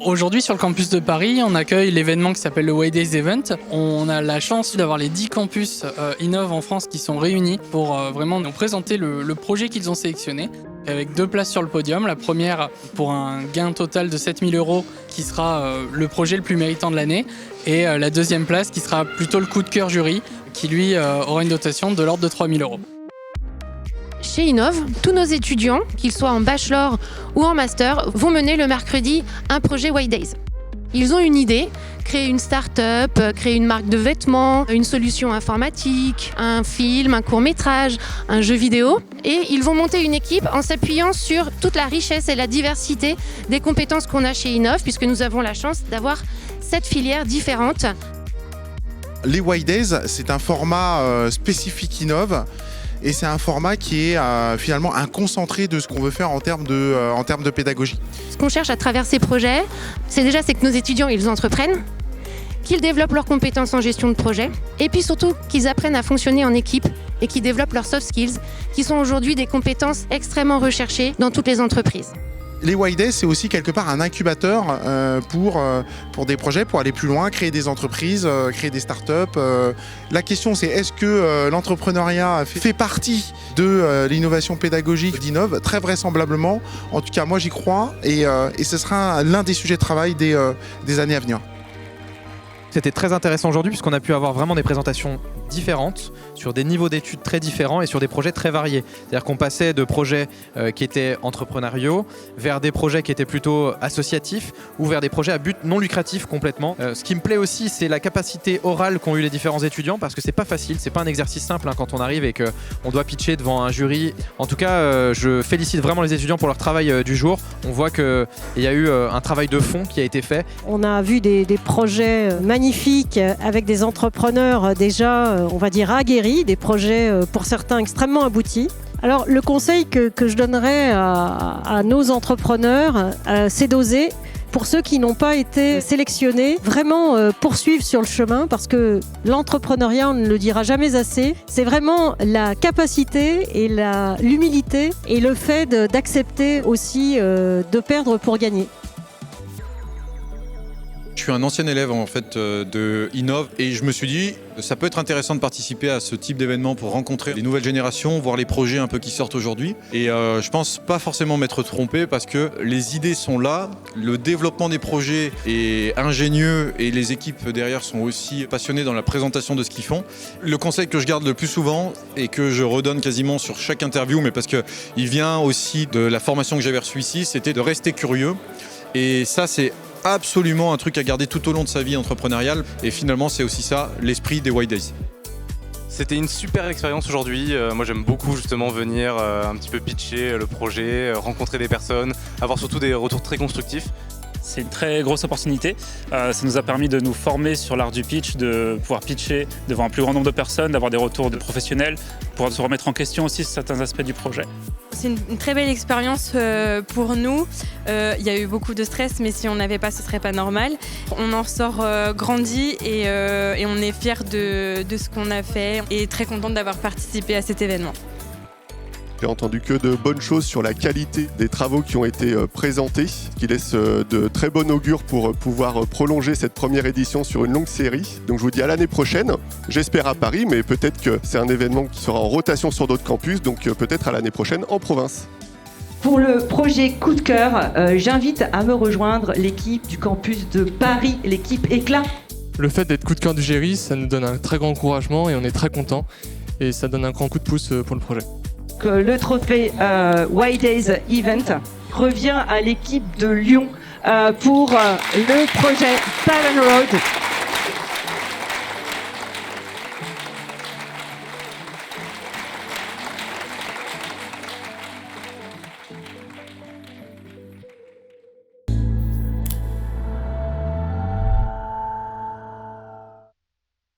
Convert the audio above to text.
Aujourd'hui, sur le campus de Paris, on accueille l'événement qui s'appelle le White Days Event. On a la chance d'avoir les 10 campus Innov en France qui sont réunis pour vraiment nous présenter le projet qu'ils ont sélectionné, avec 2 places sur le podium. La première pour un gain total de 7 000 € qui sera le projet le plus méritant de l'année, et la deuxième place qui sera plutôt le coup de cœur jury qui lui aura une dotation de l'ordre de 3 000 €. Chez Innov, tous nos étudiants, qu'ils soient en bachelor ou en master, vont mener le mercredi un projet White Days. Ils ont une idée, créer une start-up, créer une marque de vêtements, une solution informatique, un film, un court-métrage, un jeu vidéo. Et ils vont monter une équipe en s'appuyant sur toute la richesse et la diversité des compétences qu'on a chez Innov, puisque nous avons la chance d'avoir 7 filières différentes. Les White Days, c'est un format spécifique Innov. Et c'est un format qui est finalement un concentré de ce qu'on veut faire en termes de pédagogie. Ce qu'on cherche à travers ces projets, c'est que nos étudiants ils entreprennent, qu'ils développent leurs compétences en gestion de projet, et puis surtout qu'ils apprennent à fonctionner en équipe et qu'ils développent leurs soft skills, qui sont aujourd'hui des compétences extrêmement recherchées dans toutes les entreprises. Les White Days, c'est aussi quelque part un incubateur pour des projets, pour aller plus loin, créer des entreprises, créer des startups. La question, c'est est-ce que l'entrepreneuriat fait partie de l'innovation pédagogique d'Innov? Très vraisemblablement. En tout cas, moi, j'y crois et ce sera l'un des sujets de travail des années à venir. C'était très intéressant aujourd'hui puisqu'on a pu avoir vraiment des présentations différentes sur des niveaux d'études très différents et sur des projets très variés. C'est-à-dire qu'on passait de projets qui étaient entrepreneuriaux vers des projets qui étaient plutôt associatifs ou vers des projets à but non lucratif complètement. Ce qui me plaît aussi, c'est la capacité orale qu'ont eu les différents étudiants parce que c'est pas facile, c'est pas un exercice simple quand on arrive et qu'on doit pitcher devant un jury. En tout cas, je félicite vraiment les étudiants pour leur travail du jour. On voit qu'il y a eu un travail de fond qui a été fait. On a vu des projets magnifiques avec des entrepreneurs déjà, on va dire, aguerris, des projets pour certains extrêmement aboutis. Alors le conseil que je donnerais à nos entrepreneurs, c'est d'oser. Pour ceux qui n'ont pas été sélectionnés, vraiment poursuivre sur le chemin parce que l'entrepreneuriat, on ne le dira jamais assez, c'est vraiment la capacité et l'humilité et le fait d'accepter aussi de perdre pour gagner. Je suis un ancien élève en fait de Innov et je me suis dit ça peut être intéressant de participer à ce type d'événement pour rencontrer les nouvelles générations, voir les projets un peu qui sortent aujourd'hui. Et je pense pas forcément m'être trompé parce que les idées sont là, le développement des projets est ingénieux et les équipes derrière sont aussi passionnées dans la présentation de ce qu'ils font. Le conseil que je garde le plus souvent et que je redonne quasiment sur chaque interview, mais parce qu'il vient aussi de la formation que j'avais reçue ici, c'était de rester curieux. Et ça, c'est absolument un truc à garder tout au long de sa vie entrepreneuriale. Et finalement, c'est aussi ça, l'esprit des White Days. C'était une super expérience aujourd'hui. Moi, j'aime beaucoup justement venir un petit peu pitcher le projet, rencontrer des personnes, avoir surtout des retours très constructifs. C'est une très grosse opportunité. Ça nous a permis de nous former sur l'art du pitch, de pouvoir pitcher devant un plus grand nombre de personnes, d'avoir des retours de professionnels, pouvoir se remettre en question aussi sur certains aspects du projet. C'est une très belle expérience pour nous. Il y a eu beaucoup de stress, mais si on n'avait pas, ce serait pas normal. On en sort grandi et on est fiers de ce qu'on a fait et très contente d'avoir participé à cet événement. J'ai entendu que de bonnes choses sur la qualité des travaux qui ont été présentés, qui laissent de très bon augure pour pouvoir prolonger cette première édition sur une longue série. Donc je vous dis à l'année prochaine, j'espère à Paris, mais peut-être que c'est un événement qui sera en rotation sur d'autres campus, donc peut-être à l'année prochaine en province. Pour le projet Coup de cœur, j'invite à me rejoindre l'équipe du campus de Paris, l'équipe Éclat. Le fait d'être coup de cœur du jury, ça nous donne un très grand encouragement et on est très contents et ça donne un grand coup de pouce pour le projet. Le trophée White Days Event revient à l'équipe de Lyon pour le projet Talent Road.